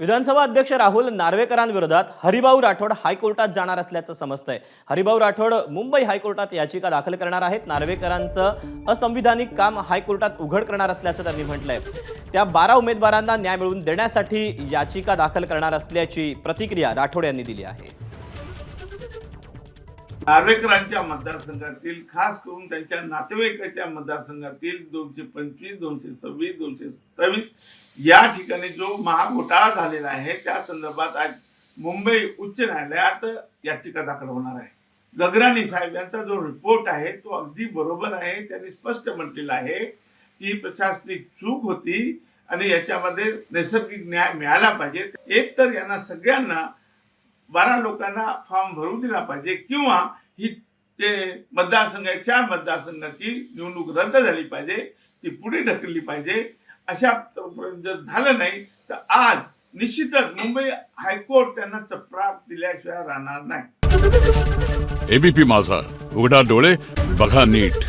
विधानसभा अध्यक्ष राहुल नार्वेकरांविरोधात हरिभाऊ राठोड हायकोर्टात जाणार असल्याचं समजतंय। हरिभाऊ राठोड मुंबई हायकोर्टात याचिका दाखल करणार आहेत। नार्वेकरांचं असंविधानिक काम हायकोर्टात उघड करणार असल्याचं त्यांनी म्हटलंय। त्या 12 उमेदवारांना न्याय मिळवून देण्यासाठी याचिका दाखल करणार असल्याची प्रतिक्रिया राठोड यांनी दिली आहे। नार्वेकरांच्या मतदारसंघातील खास करून त्यांच्या नातेवाईकाच्या मतदारसंघातील 225, 226, 227 या ठिकाणी जो महाघोटाळा झालेला आहे त्या संदर्भात आज मुंबई उच्च न्यायालयात याचिका दाखल होणार आहे। गगराणी साहेब यांचा जो रिपोर्ट आहे तो अगदी बरोबर आहे। त्यांनी स्पष्ट म्हटलेलं आहे की प्रशासनिक चूक होती आणि याच्यामध्ये नैसर्गिक न्याय मिळाला पाहिजे। एक तर यांना सगळ्यांना 12 लोकांना फॉर्म भरून दिला पाहिजे किंवा ही ते मतदारसंघाच्या 4 मतदारसंघाची निवडणूक रद्द झाली पाहिजे, ती पुढे ढकलली पाहिजे। अशा जर झालं नाही तर आज निश्चितच मुंबई हायकोर्ट त्यांना चपराक दिल्याशिवाय राहणार नाही। एबीपी माझा, उघडा डोळे बघा नीट।